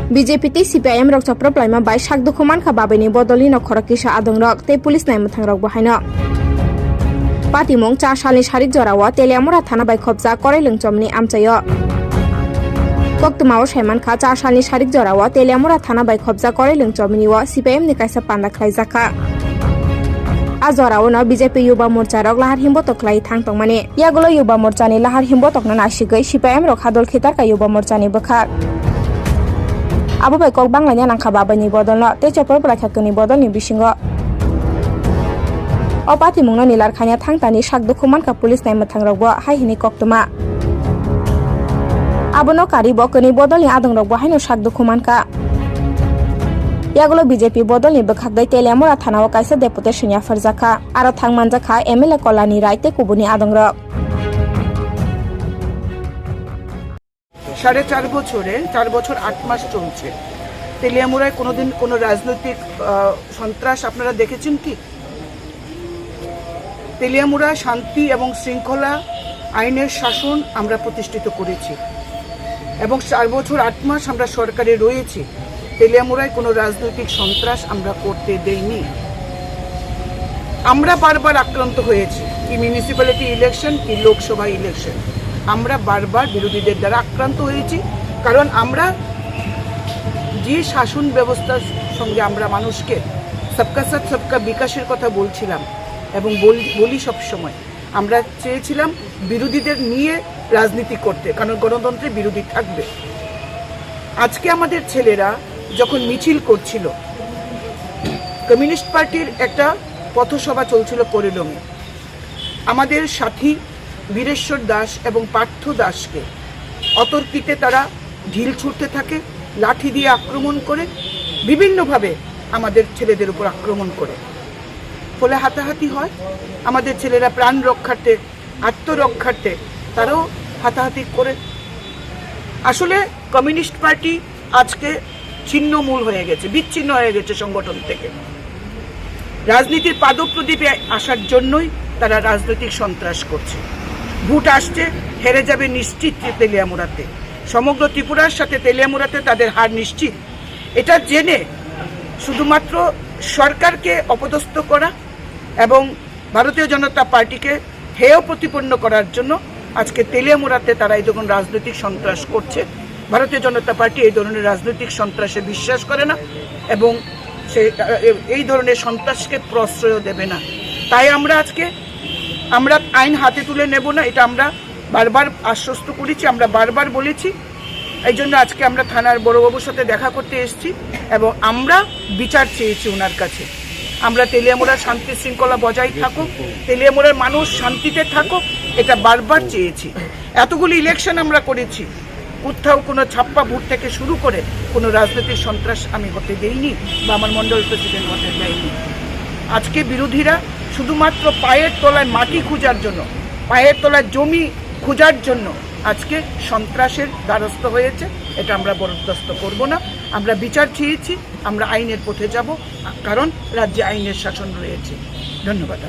BJP ti CPIM rok chapra plaima bai sak dokuman kha babeni bodoli no khora kisa adong rok te police nai muthang rok bahaina patimong 4 salni sarik jorawa Teliamura thana bai khobja korai lungchomni amchayo Koktumao Saiman Kha 4 salni sarik jorawa Teliamura thana bai khobja korai lungchomni wa CPIM ni kaisa panda khlaijaka Azorao no BJP Yuba Morcha rok lahar himbo toklai thangtongmani yagulo Yuba Morcha ni lahar himbo tokna nasigoi CPIM rok hadol khitar ka Yuba Morcha ni bokha Abo bai kok banglanya nangkha babani bodolno te chopor prakakoni bodolni bisingo O patimungno nilar khanya thangtani sak dokuman ka police nai muthang rok bo haihini koktuma Abono kari bo koni bodolni adong rok bo haino sak dokuman ka Yagulo BJP bodolni bkhakdai Teliamura thanao kaisa deputation ya farjaka aro thangmanjaka MLA Kolani Raite kubuni adong rok 4.5 বছরে 4 বছর 8 মাস চলছে তেলিয়ামুড়ায় কোনোদিন কোনো রাজনৈতিক সন্ত্রাস আপনারা দেখেছেন কি তেলিয়ামুড়া শান্তি এবং শৃঙ্খলা আইনের শাসন আমরা প্রতিষ্ঠিত করেছি এবং 4 বছর 8 মাস আমরা সরকারে রয়েছি তেলিয়ামুড়ায় কোনো রাজনৈতিক সন্ত্রাস আমরা করতে দেইনি আমরা বারবার আক্রান্ত হয়েছি কি মিউনিসিপ্যালিটি ইলেকশন কি লোকসভা ইলেকশন আমরা বারবার বিরোধীদের দ্বারা আক্রান্ত হয়েছি কারণ আমরা যে শাসন ব্যবস্থার সঙ্গে আমরা মানুষকে সবকা সাথ সবকা বিকাশের কথা বলছিলাম এবং বলি সব সময় আমরা চেয়েছিলাম বিরোধীদের নিয়ে রাজনীতি করতে কারণ গণতন্ত্রে বিরোধী থাকবে আজকে আমাদের ছেলেরা যখন মিছিল করছিল কমিউনিস্ট পার্টির একটা পথসভা চলছিল করিডোরে আমাদের সাথী বীরেশ্বর দাস এবং পার্থ দাসকে অতর্কিতে তারা ঢিল ছুঁড়তে থাকে লাঠি দিয়ে আক্রমণ করে বিভিন্নভাবে আমাদের ছেলেদের উপর আক্রমণ করে ফলে হাতাহাতি হয় আমাদের ছেলেরা প্রাণ রক্ষার্থে আত্মরক্ষার্থে তারাও হাতাহাতি করে আসলে কমিউনিস্ট পার্টি আজকে ছিন্নমূল হয়ে গেছে বিচ্ছিন্ন হয়ে গেছে সংগঠন থেকে রাজনীতির পাদপ্রদীপে আসার জন্যই তারা রাজনৈতিক সন্ত্রাস করছে ভোট আসছে হেরে যাবে নিশ্চিত তেলিয়ামুড়াতে সমগ্র ত্রিপুরার সাথে তেলিয়ামুড়াতে তাদের হার নিশ্চিত এটা জেনে শুধুমাত্র সরকারকে অপদস্থ করা এবং ভারতীয় জনতা পার্টিকে হেয় প্রতিপন্ন করার জন্য আজকে তেলিয়ামুড়াতে তারা এই ধরনের রাজনৈতিক সন্ত্রাস করছে ভারতীয় জনতা পার্টি এই ধরনের রাজনৈতিক সন্ত্রাসে বিশ্বাস করে না এবং সে এই ধরনের সন্ত্রাসকে প্রশ্রয় দেবে না তাই আমরা আইন হাতে তুলে নেব না এটা আমরা বারবার আশ্বস্ত করেছি আমরা বারবার বলেছি এই জন্য আজকে আমরা থানার বড়বাবুর সাথে দেখা করতে এসেছি এবং আমরা বিচার চেয়েছি ওনার কাছে আমরা তেলিয়ামুড়ার শান্তি শৃঙ্খলা বজায় থাকুক তেলিয়ামুড়ার মানুষ শান্তিতে থাকুক এটা বারবার চেয়েছি এতগুলি ইলেকশন আমরা করেছি কোথাও কোনো ছাপ্পা ভোট থেকে শুরু করে কোনো রাজনৈতিক সন্ত্রাস আমি হতে দেইনি বা আমার মণ্ডল প্রেসিডেন্ট হতে দেয়নি আজকে বিরোধীরা শুধুমাত্র পায়ের তলায় মাটি খোঁজার জন্য পায়ের তলায় জমি খোঁজার জন্য আজকে সন্ত্রাসের দ্বারস্থ হয়েছে এটা আমরা বরদাস্ত করব না আমরা বিচার চেয়েছি আমরা আইনের পথে যাব কারণ রাজ্যে আইনের শাসন রয়েছে ধন্যবাদ